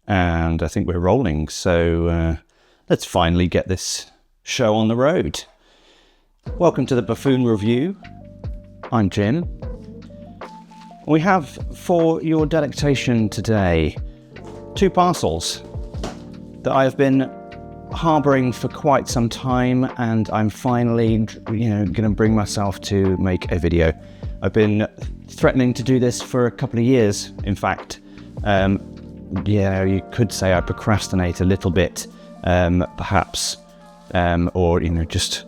And I think we're rolling, so let's finally get this show on the road. Welcome to the Buffoon Review. I'm Jim. We have, for your delectation today, 2 parcels that I have been harbouring for quite some time, and I'm finally, going to bring myself to make a video. I've been threatening to do this for a couple of years, in fact. You could say I procrastinate a little bit, perhaps, or just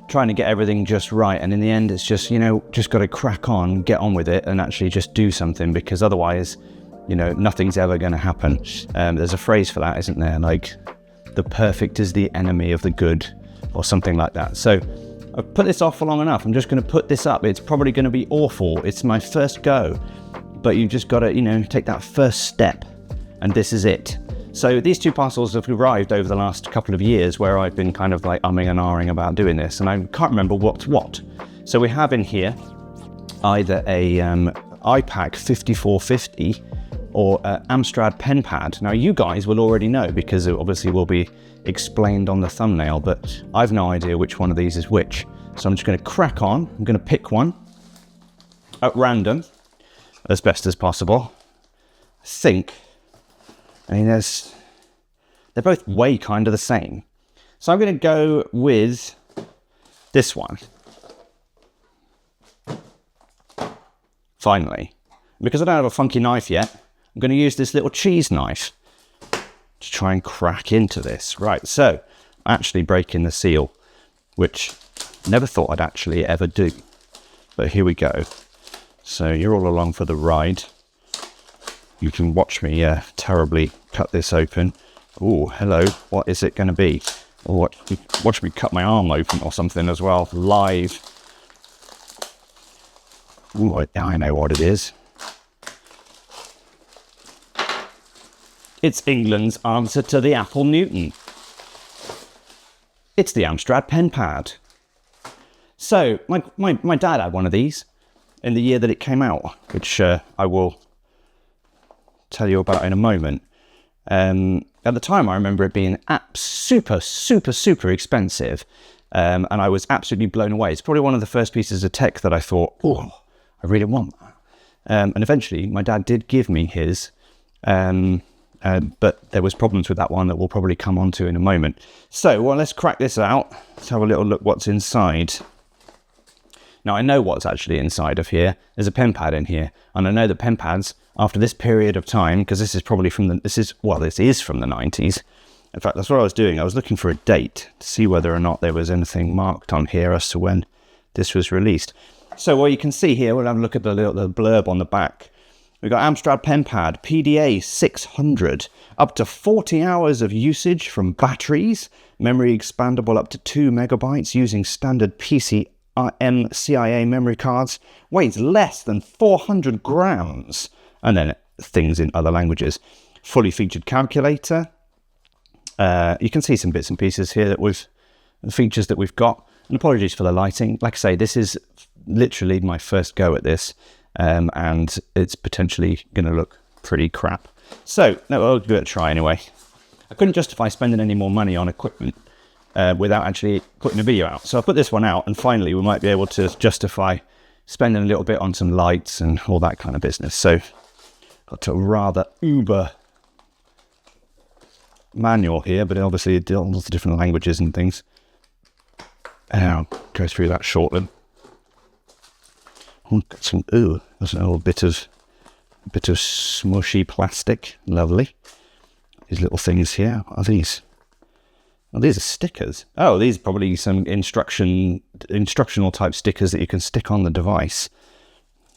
trying to get everything just right. And in the end, it's just, just got to crack on, get on with it, and actually just do something, because otherwise, nothing's ever going to happen. There's a phrase for that, isn't there? Like, the perfect is the enemy of the good, or something like that. So I've put this off for long enough. I'm just going to put this up. It's probably going to be awful. It's my first go, but you've just got to, take that first step. And this is it. So these 2 parcels have arrived over the last couple of years, where I've been kind of like umming and ahhing about doing this, and I can't remember what's what. So we have in here either a iPack 5450 or Amstrad Penpad. Now you guys will already know, because it obviously will be explained on the thumbnail, but I've no idea which one of these is which. So I'm just going to crack on. I'm going to pick one at random as best as possible. They're both way kind of the same. So I'm going to go with this one. Finally. Because I don't have a funky knife yet, I'm going to use this little cheese knife to try and crack into this. Right, so I'm actually breaking the seal, which I never thought I'd actually ever do. But here we go. So you're all along for the ride. You can watch me terribly cut this open. Oh, hello. What is it going to be? Oh, watch me cut my arm open or something as well, live. Oh, I know what it is. It's England's answer to the Apple Newton. It's the Amstrad Penpad. So, my dad had one of these in the year that it came out, which I will tell you about in a moment. At the time, I remember it being super expensive, and I was absolutely blown away. It's probably one of the first pieces of tech that I thought, oh, I really want that. And eventually, my dad did give me his, but there was problems with that one that we'll probably come on to in a moment. So, well, let's crack this out. Let's have a little look what's inside. Now, I know what's actually inside of here. There's a pen pad in here, and I know the pen pads, after this period of time, because this is probably this is from the 90s. In fact, that's what I was doing. I was looking for a date to see whether or not there was anything marked on here as to when this was released. So what you can see here, we'll have a look at the blurb on the back. We've got Amstrad Penpad, PDA 600, up to 40 hours of usage from batteries, memory expandable up to 2 megabytes using standard CIA memory cards, weighs less than 400 grams, and then things in other languages. Fully featured calculator. You can see some bits and pieces here features that we've got. And apologies for the lighting. Like I say, this is literally my first go at this, and it's potentially going to look pretty crap. So, no, I'll give it a try anyway. I couldn't justify spending any more money on equipment without actually putting a video out. So I put this one out, and finally we might be able to justify spending a little bit on some lights and all that kind of business. So got a rather uber manual here, but obviously it deals with different languages and things. And I'll go through that shortly. Got some, there's a little bit of smushy plastic. Lovely. These little things here. What are these? Oh, these are stickers. Oh, these are probably some instructional type stickers that you can stick on the device.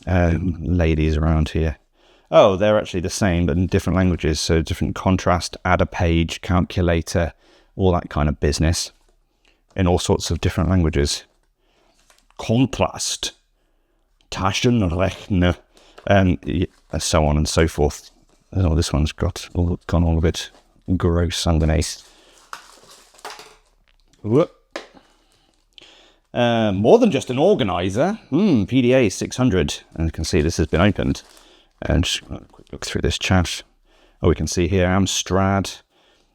Ladies around here. Oh, they're actually the same, but in different languages. So different contrast, add a page, calculator, all that kind of business in all sorts of different languages. Contrast, Taschenrechner, and so on and so forth. Oh, this one's gone all a bit gross underneath. More than just an organizer. PDA 600, and you can see this has been opened. And just a quick look through this chat. Oh, we can see here, Amstrad.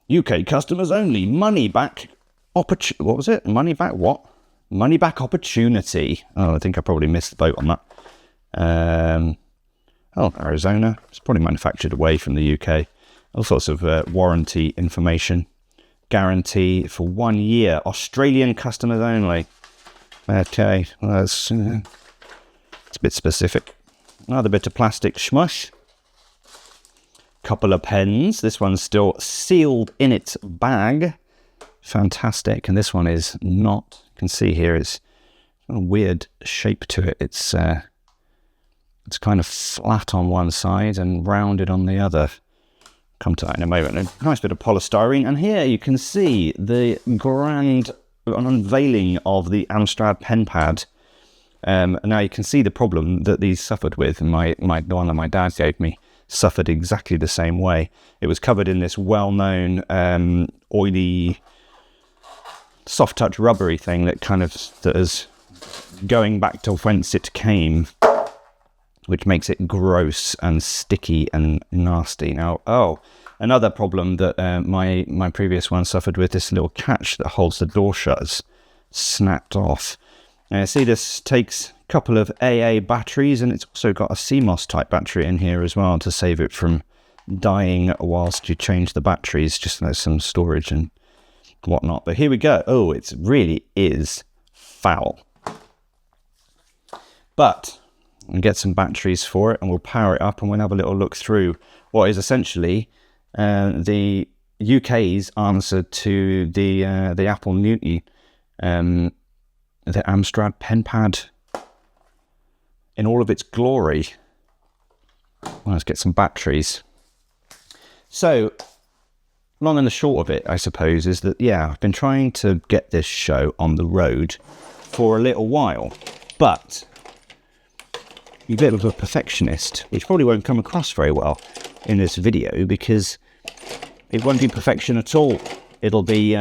UK customers only. Money back opportunity. What was it? Money back what? Money back opportunity. Oh, I think I probably missed the boat on that. Oh, Arizona. It's probably manufactured away from the UK. All sorts of warranty information. Guarantee for 1 year. Australian customers only. Okay, well, that's it's a bit specific. Another bit of plastic schmush. Couple of pens. This one's still sealed in its bag. Fantastic. And this one is not. You can see here it's got a weird shape to it. It's kind of flat on one side and rounded on the other. Come to that in a moment. A nice bit of polystyrene. And here you can see the grand unveiling of the Amstrad Penpad. Now you can see the problem that these suffered with. The one that my dad gave me suffered exactly the same way. It was covered in this well-known oily, soft touch rubbery thing that is going back to whence it came, which makes it gross and sticky and nasty. Now, another problem that my previous one suffered with, this little catch that holds the door shut is snapped off. Now, see, this takes a couple of AA batteries, and it's also got a CMOS type battery in here as well to save it from dying whilst you change the batteries, just so there's some storage and whatnot. But here we go. Oh, it really is foul. But and get some batteries for it, and we'll power it up, and we'll have a little look through what is essentially the UK's answer to the Apple Newton, the Amstrad Penpad in all of its glory. Well, let's get some batteries. So, long and the short of it, I suppose, is that, yeah, I've been trying to get this show on the road for a little while, but a bit of a perfectionist, which probably won't come across very well in this video, because it won't be perfection at all. It'll be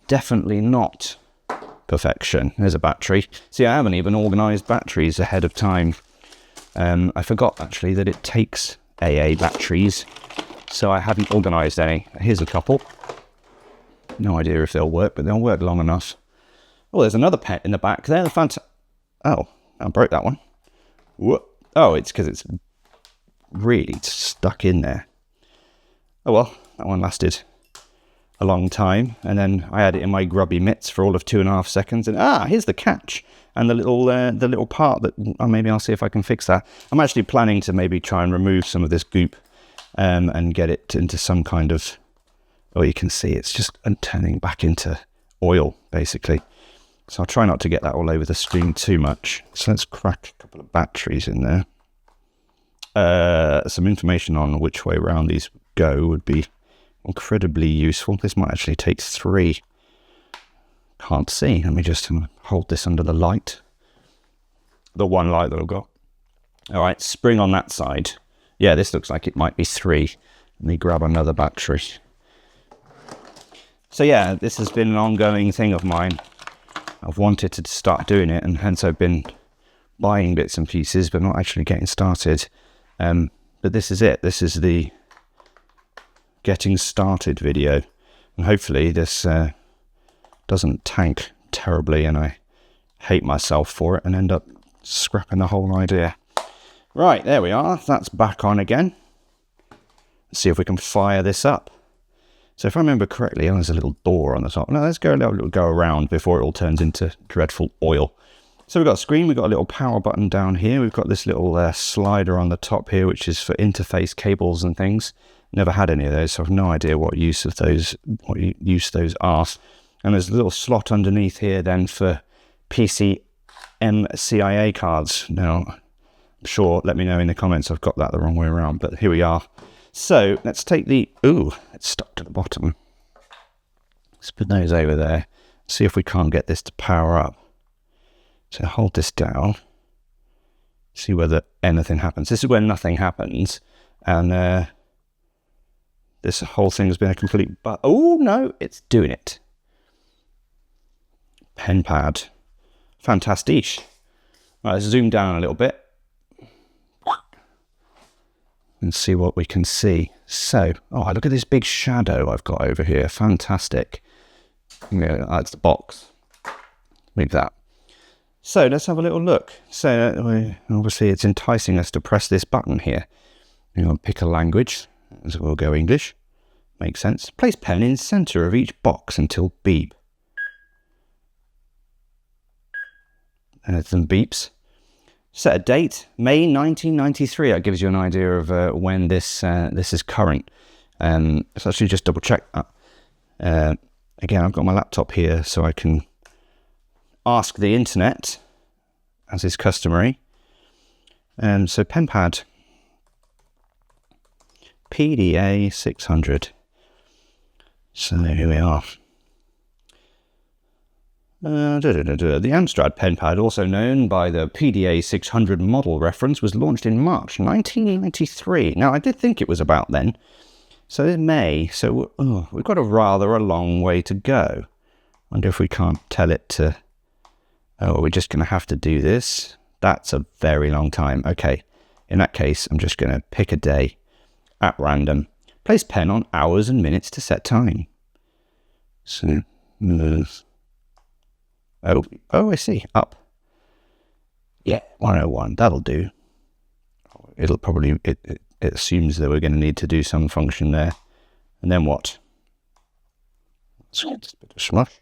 definitely not perfection. There's a battery. See, I haven't even organised batteries ahead of time. I forgot actually that it takes AA batteries, so I hadn't organised any. Here's a couple. No idea if they'll work, but they'll work long enough. Oh, there's another pen in the back there. Oh, I broke that one. Whoop. Oh, it's because it's really stuck in there. Oh well, that one lasted a long time, and then I had it in my grubby mitts for all of 2.5 seconds, and here's the catch and the little part that maybe I'll see if I can fix that. I'm actually planning to maybe try and remove some of this goop and get it into some kind of, you can see it's just turning back into oil basically. So I'll try not to get that all over the screen too much. So let's crack a couple of batteries in there. Some information on which way around these go would be incredibly useful. This might actually take 3. Can't see. Let me just hold this under the light. The one light that I've got. All right, spring on that side. Yeah, this looks like it might be 3. Let me grab another battery. So yeah, this has been an ongoing thing of mine. I've wanted to start doing it, and hence I've been buying bits and pieces, but not actually getting started. But this is it. This is the getting started video, and hopefully this doesn't tank terribly and I hate myself for it and end up scrapping the whole idea. Right, there we are. That's back on again. Let's see if we can fire this up. So if I remember correctly, there's a little door on the top. Now let's go a little go around before it all turns into dreadful oil. So we've got a screen, we've got a little power button down here. We've got this little slider on the top here, which is for interface cables and things. Never had any of those, so I've no idea what use those are. And there's a little slot underneath here then for PCMCIA cards. Now, I'm sure, let me know in the comments I've got that the wrong way around, but here we are. So let's take it's stuck to the bottom. Let's put those over there. See if we can't get this to power up. So hold this down. See whether anything happens. This is when nothing happens. And this whole thing has been a complete oh no, it's doing it. Penpad. Fantastic. Right, let's zoom down a little bit. and see what we can see. So, oh, look at this big shadow I've got over here. Fantastic. Yeah, that's the box. Move that. So let's have a little look. So obviously it's enticing us to press this button here. You know, pick a language. So we'll go English. Makes sense. Place pen in center of each box until beep. And some beeps. Set a date, May 1993. That gives you an idea of when this is current. Let's actually just double check that. Again, I've got my laptop here, so I can ask the internet, as is customary. So Penpad, PDA 600. So here we are. The Amstrad Penpad, also known by the PDA 600 model reference, was launched in March 1993. Now, I did think it was about then. So in May, so we've got a long way to go. Wonder if we can't tell it to... Oh, we're just going to have to do this. That's a very long time. Okay, in that case, I'm just going to pick a day at random. Place pen on hours and minutes to set time. So... Oh, I see. Up. Yeah, 101. That'll do. It'll probably... It assumes that we're going to need to do some function there. And then what? So just a bit of smush.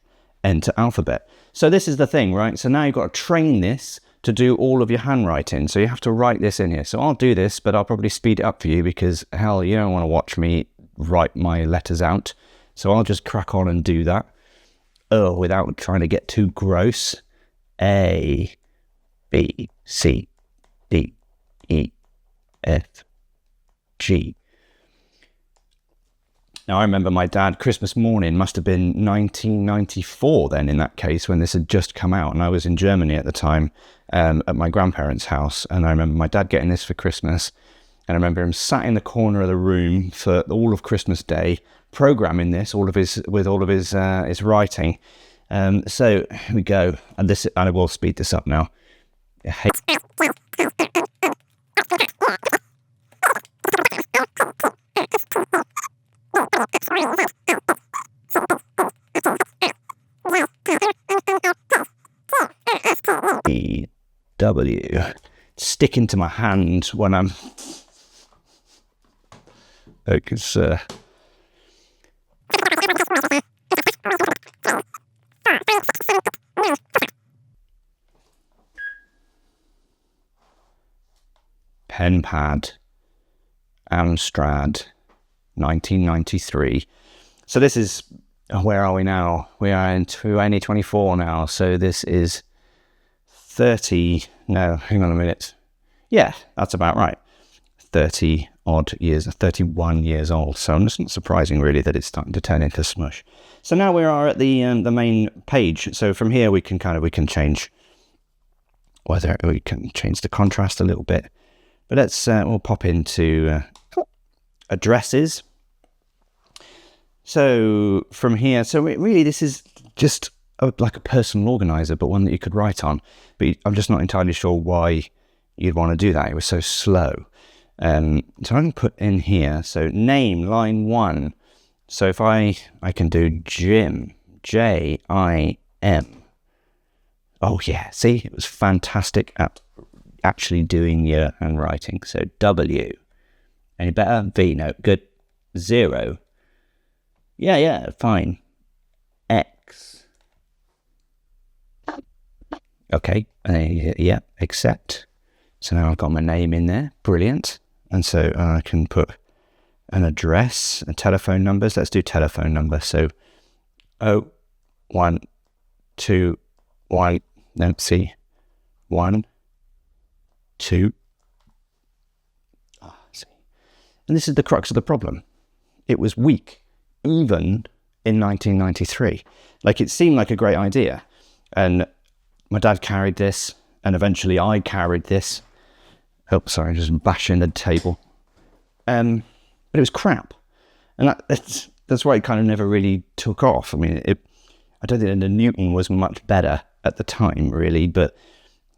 Enter alphabet. So this is the thing, right? So now you've got to train this to do all of your handwriting. So you have to write this in here. So I'll do this, but I'll probably speed it up for you because, hell, you don't want to watch me write my letters out. So I'll just crack on and do that. Without trying to get too gross. A, B, C, D, E, F, G. Now, I remember my dad, Christmas morning, must have been 1994 then, in that case, when this had just come out. And I was in Germany at the time, at my grandparents' house. And I remember my dad getting this for Christmas. And I remember him sat in the corner of the room for all of Christmas Day, programming this, with all of his writing. So here we go. And I will speed this up now. W sticking to my hand when I'm it's Penpad, Amstrad, 1993. So this is, where are we now? We are in 2024 now. So this is 30, no, hang on a minute. Yeah, that's about right. 30 odd years, 31 years old. So it's not surprising really that it's starting to turn into smush. So now we are at the main page. So from here we can change whether we can change the contrast a little bit. But let's we'll pop into addresses. So from here, so really this is just like a personal organizer, but one that you could write on. But I'm just not entirely sure why you'd want to do that. It was so slow. So I can put in here, so name, line 1. So if I can do Jim, J-I-M. Oh yeah, see, it was fantastic at actually doing your handwriting. So W. Any better? V, no, good. 0. Yeah, fine. X. Okay, yeah, accept. So now I've got my name in there, brilliant. And so I can put an address, and telephone numbers. Let's do telephone number. So 1, 2, 1, let's see, 1, 2. See. And this is the crux of the problem. It was weak, even in 1993. Like, it seemed like a great idea. And my dad carried this, and eventually I carried this. Oh, sorry, just bashing the table. But it was crap. And that's why it kind of never really took off. I mean, I don't think the Newton was much better at the time, really, but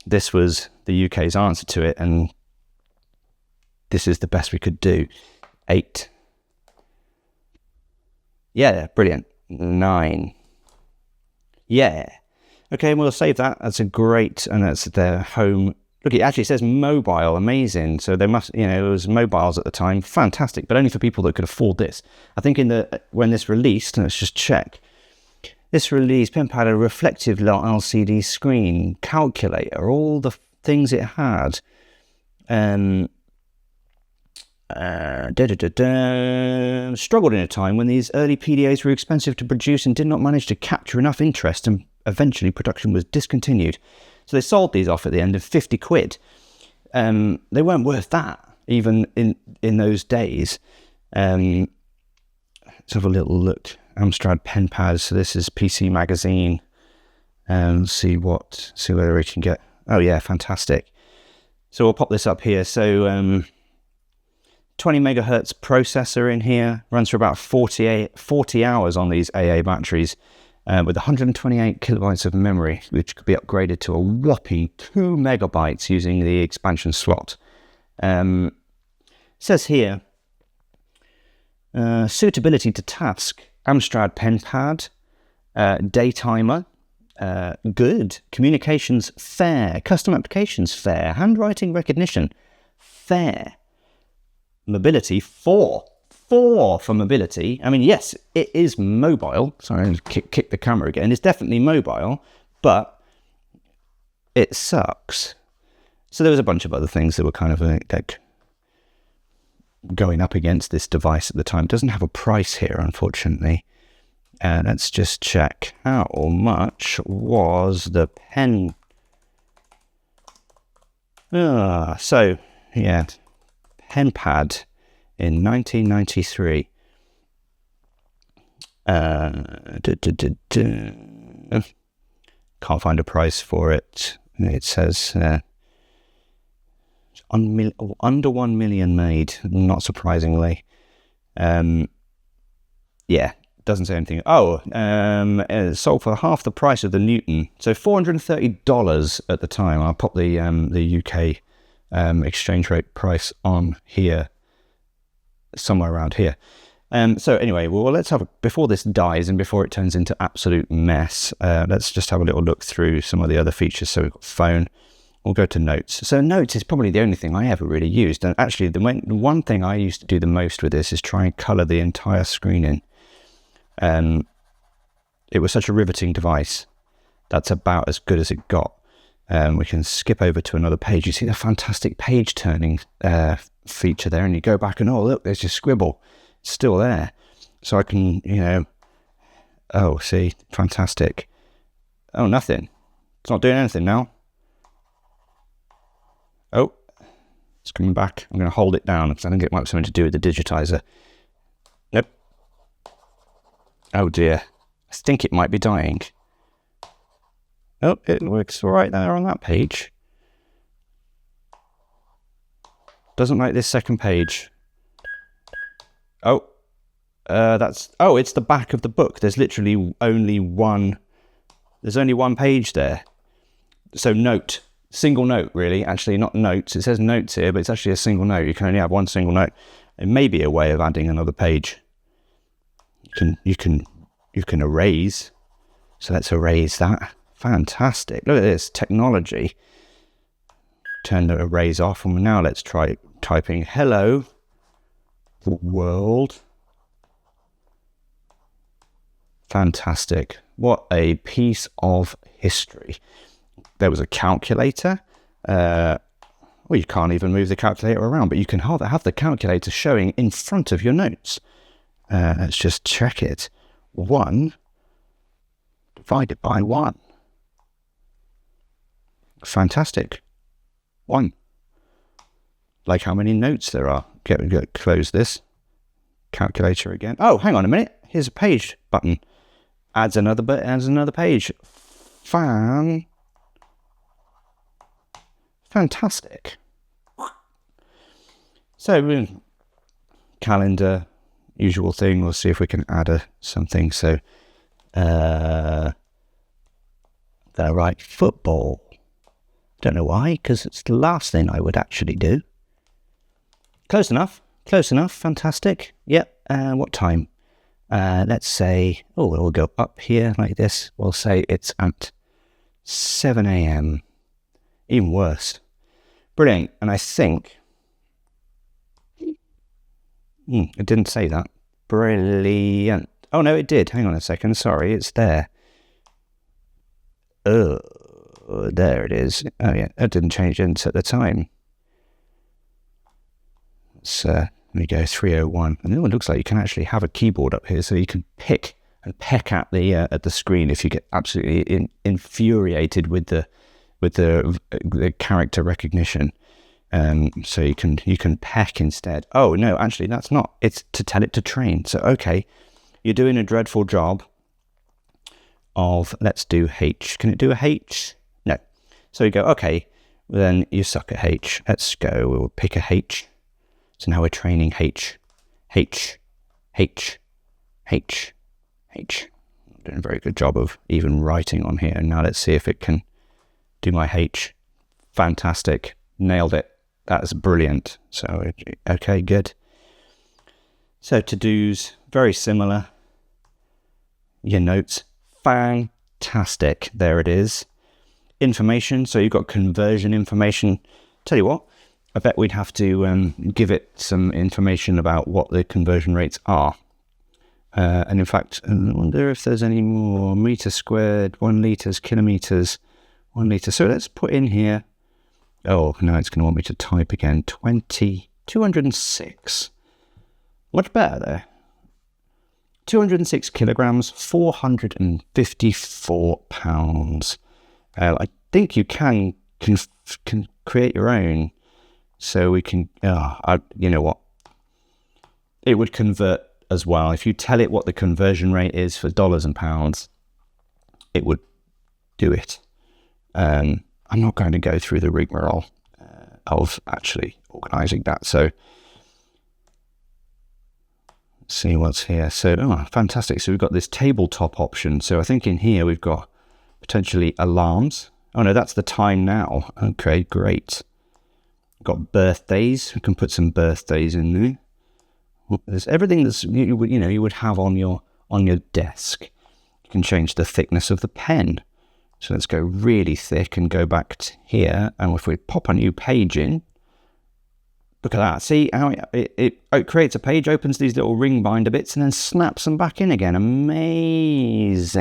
this was the UK's answer to it, and this is the best we could do. 8. Yeah, brilliant. 9. Yeah. Okay, we'll save that. That's a great, and that's their home. Look, it actually says mobile. Amazing. So there must, it was mobiles at the time. Fantastic, but only for people that could afford this. I think when this released, let's just check. This release, Penpad had a reflective LCD screen, calculator, all the things it had. Struggled in a time when these early PDAs were expensive to produce and did not manage to capture enough interest, and eventually production was discontinued. So they sold these off at the end of 50 quid. They weren't worth that, even in those days. Let's have a little look. Amstrad Penpad. So this is PC Magazine. See whether we can get. Oh yeah, fantastic. So we'll pop this up here. So 20 megahertz processor in here, runs for about 40 hours on these AA batteries, with 128 kilobytes of memory, which could be upgraded to a whopping 2 megabytes using the expansion slot. It says here, suitability to task, Amstrad Penpad, day timer, good, communications fair, custom applications fair, handwriting recognition fair, mobility 4 for mobility. I mean, yes, it is mobile. Sorry, I kick the camera again. It's definitely mobile, but it sucks. So there was a bunch of other things that were kind of like going up against this device at the time. It doesn't have a price here, unfortunately. Let's just check how much was the pen. So yeah, Penpad in 1993. Can't find a price for it. It says under 1 million made, not surprisingly. Yeah, doesn't say anything. It sold for half the price of the Newton, so $430 at the time. I'll pop the UK exchange rate price on here, somewhere around here. So anyway, well, let's have before this dies and before it turns into absolute mess, let's just have a little look through some of the other features. So we've got phone. We'll go to notes. So notes is probably the only thing I ever really used. And actually, the one thing I used to do the most with this is try and color the entire screen in. It was such a riveting device. That's about as good as it got. We can skip over to another page. You see the fantastic page turning feature there, and you go back and oh look, there's your scribble. It's still there. So I can, oh, see, fantastic. Oh, nothing. It's not doing anything now. Oh, it's coming back. I'm going to hold it down because I think it might have something to do with the digitizer. Nope. Oh dear. I think it might be dying. Oh, it works all right there on that page. Doesn't like this second page. Oh, it's the back of the book. There's literally only one page there. So note. Single note, really. Actually, not notes. It says notes here, but it's actually a single note. You can only have one single note. It may be a way of adding another page. You can erase. So let's erase that. Fantastic. Look at this technology. Turn the erase off, and now let's try typing hello world. Fantastic. What a piece of history. There was a calculator. Well, you can't even move the calculator around, but you can have the calculator showing in front of your notes. Let's just check it. 1 divided by 1. Fantastic. 1. Like how many notes there are. Close this. Calculator again. Oh, hang on a minute. Here's a page button. Adds another page. Fantastic. So, calendar, usual thing. We'll see if we can add something. So, the right football. Don't know why, because it's the last thing I would actually do. Close enough. Close enough. Fantastic. Yep. What time? Let's say, we'll go up here like this. We'll say it's at 7 a.m. Even worse. Brilliant. And I think... it didn't say that. Brilliant. Oh, no, it did. Hang on a second. Sorry, it's there. Oh, there it is. Oh, yeah, that didn't change at the time. Let's, let me go 301. And it looks like you can actually have a keyboard up here, so you can pick and peck at the screen if you get absolutely infuriated with the character recognition. So you can peck instead. Oh no, actually that's not. It's to tell it to train. So okay, you're doing a dreadful job of, let's do H. Can it do a H? No. So you go, okay, then you suck at H. Let's go. We'll pick a H. So now we're training H, H, H, H, H. I'm doing a very good job of even writing on here. Now let's see if it can do my H. Fantastic. Nailed it. That's brilliant. So, okay, good. So to-dos, very similar. Your notes, fantastic. There it is. Information, so you've got conversion information. Tell you what, I bet we'd have to give it some information about what the conversion rates are. And in fact, I wonder if there's any more. Meter squared, 1 litres, kilometres, 1 litre. So let's put in here. Oh, no, it's going to want me to type again. 206. Much better there. 206 kilograms, 454 pounds. I think you can create your own. So we can, you know what? It would convert as well. If you tell it what the conversion rate is for dollars and pounds, it would do it. I'm not going to go through the rigmarole of actually organising that. So let's see what's here. So, fantastic. So we've got this tabletop option. So I think in here we've got potentially alarms. Oh no, that's the time now. Okay, great. We've got birthdays. We can put some birthdays in there. There's everything that's you would have on your desk. You can change the thickness of the pen. So let's go really thick and go back to here. And if we pop a new page in, look at that. See how it creates a page, opens these little ring binder bits, and then snaps them back in again. Amazing.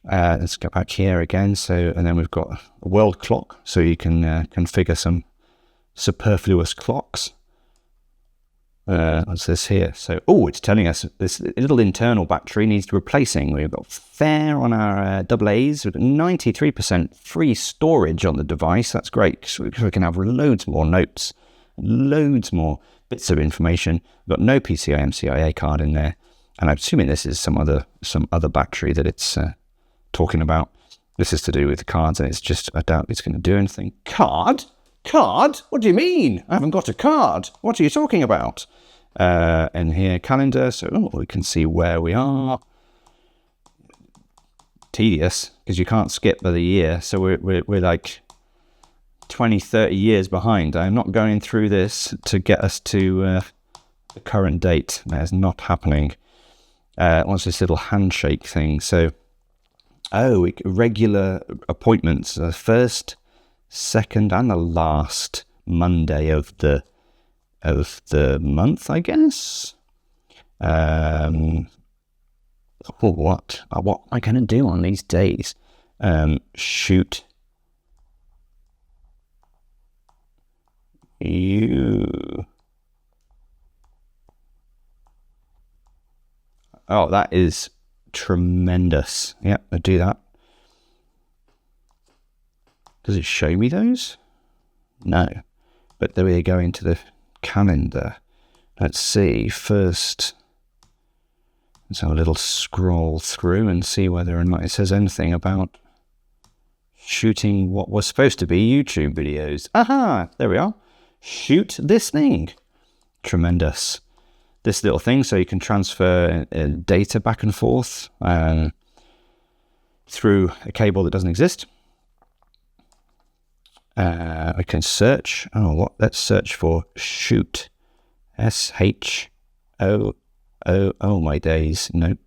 Let's go back here again. So, and then we've got a world clock. So you can configure some superfluous clocks. What's this here? So, it's telling us this little internal battery needs replacing. We've got fair on our AA's with 93% free storage on the device. That's great because we can have loads more notes, loads more bits of information. We've got no PCI MCIA card in there, and I'm assuming this is some other battery that it's talking about. This is to do with the cards, and it's just, I doubt it's going to do anything. Card? What do you mean? I haven't got a card. What are you talking about? And here, calendar. So we can see where we are. Tedious, because you can't skip by the year. So we're like 20, 30 years behind. I'm not going through this to get us to the current date. That is not happening. What's this little handshake thing? So, regular appointments. First, second and the last Monday of the month, I guess. What am I going to do on these days? Shoot you. Oh, that is tremendous. Yep, I'll do that. Does it show me those? No. But then we go into the calendar. Let's see. First, let's have a little scroll through and see whether or not it says anything about shooting what was supposed to be YouTube videos. Aha! There we are. Shoot this thing. Tremendous. This little thing, so you can transfer data back and forth through a cable that doesn't exist. I can search. Oh, what? Let's search for shoot. SHOO. Oh, my days. Nope.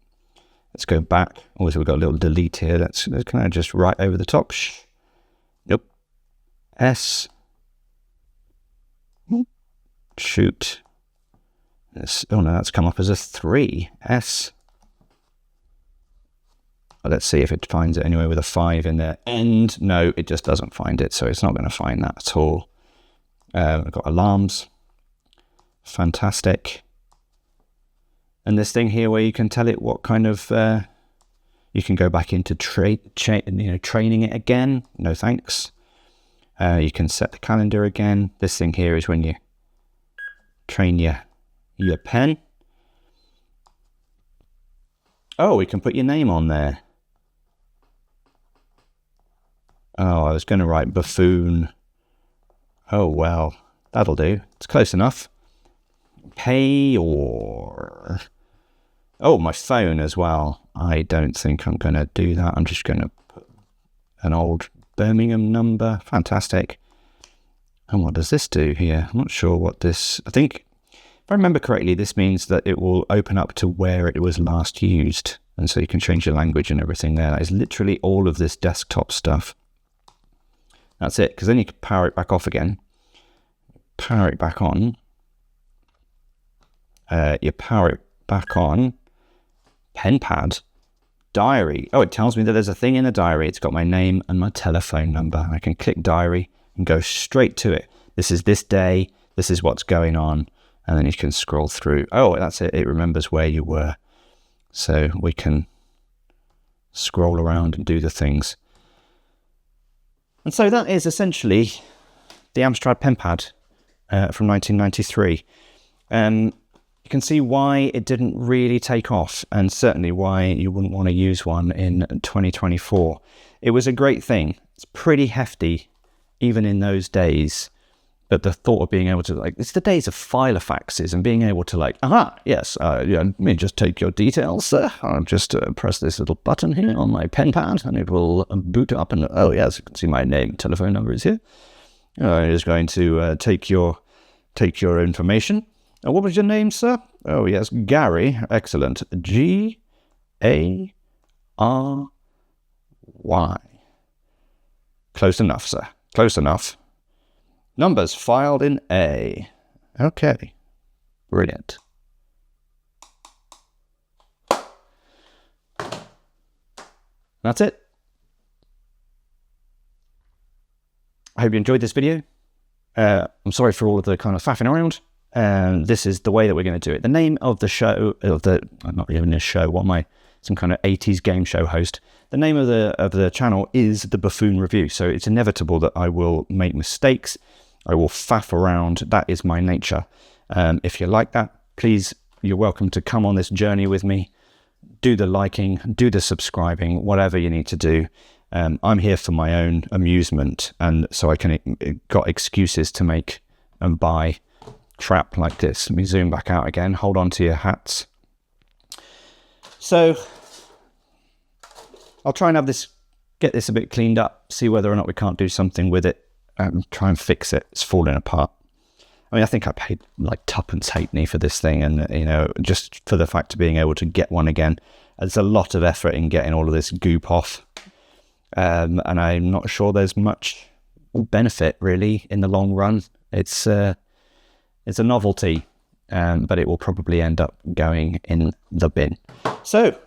Let's go back. Oh, so we've got a little delete here. Can I just write over the top? Nope. S. Shoot. Oh, no, that's come up as a 3. S. Well, let's see if it finds it anyway with a 5 in there. And no, it just doesn't find it. So it's not going to find that at all. I've got alarms. Fantastic. And this thing here where you can tell it what kind of, you can go back into training it again. No thanks. You can set the calendar again. This thing here is when you train your pen. Oh, we can put your name on there. Oh, I was going to write buffoon. Oh, well, that'll do. It's close enough. Pay or... Oh, my phone as well. I don't think I'm going to do that. I'm just going to put an old Birmingham number. Fantastic. And what does this do here? I'm not sure what this... I think, if I remember correctly, this means that it will open up to where it was last used. And so you can change the language and everything there. That is literally all of this desktop stuff. That's it, because then you can power it back off again. Power it back on. You power it back on. Penpad. Diary. Oh, it tells me that there's a thing in the diary. It's got my name and my telephone number. I can click diary and go straight to it. This is this day. This is what's going on. And then you can scroll through. Oh, that's it. It remembers where you were. So we can scroll around and do the things. And so that is essentially the Amstrad Penpad from 1993. You can see why it didn't really take off, and certainly why you wouldn't want to use one in 2024. It was a great thing. It's pretty hefty, even in those days. But the thought of being able to, it's the days of filofaxes and being able to yes, let me just take your details, sir. I'll just press this little button here on my Penpad and it will boot up and, oh yes, you can see my name, telephone number is here. I'm just going to take your information. What was your name, sir? Oh yes, Gary. Excellent. Gary. Close enough, sir. Close enough. Numbers filed in A. Okay. Brilliant. That's it. I hope you enjoyed this video. I'm sorry for all of the kind of faffing around. This is the way that we're going to do it. The name of the show, I'm not even a show, some kind of 80s game show host. The name of the channel is The Buffoon Review. So it's inevitable that I will make mistakes. I will faff around. That is my nature. If you like that, please, you're welcome to come on this journey with me. Do the liking, do the subscribing, whatever you need to do. I'm here for my own amusement, and so I got excuses to make and buy crap like this. Let me zoom back out again. Hold on to your hats. So I'll try and get this a bit cleaned up, see whether or not we can't do something with it. Try and fix it. It's falling apart. I mean, I think I paid like tuppence halfpenny for this thing, and just for the fact of being able to get one again. There's a lot of effort in getting all of this goop off, and I'm not sure there's much benefit really in the long run. It's a novelty, but it will probably end up going in the bin. So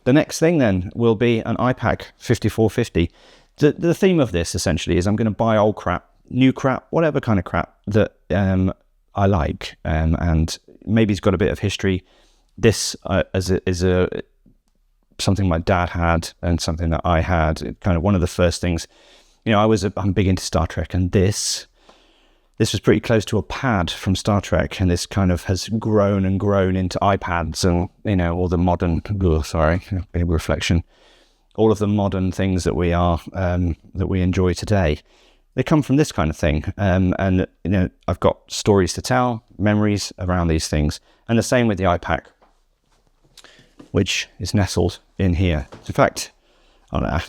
the next thing then will be an iPac 5450. The theme of this essentially is I'm going to buy old crap, new crap, whatever kind of crap that I like, and maybe it's got a bit of history. This is something my dad had and something that I had. Kind of one of the first things, I'm big into Star Trek, and this was pretty close to a pad from Star Trek, and this kind of has grown and grown into iPads and all the modern. Reflection. All of the modern things that we enjoy today, they come from this kind of thing. And I've got stories to tell, memories around these things, and the same with the iPac, which is nestled in here. In fact,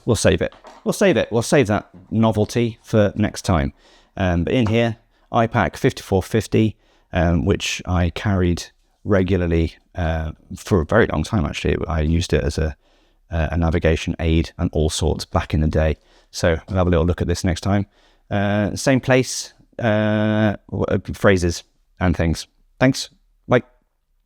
we'll save it. we'll save it. We'll save that novelty for next time. But in here, iPac 5450, which I carried regularly for a very long time, actually. I used it as a navigation aid and all sorts back in the day. So we'll have a little look at this next time. Same place, phrases and things. Thanks.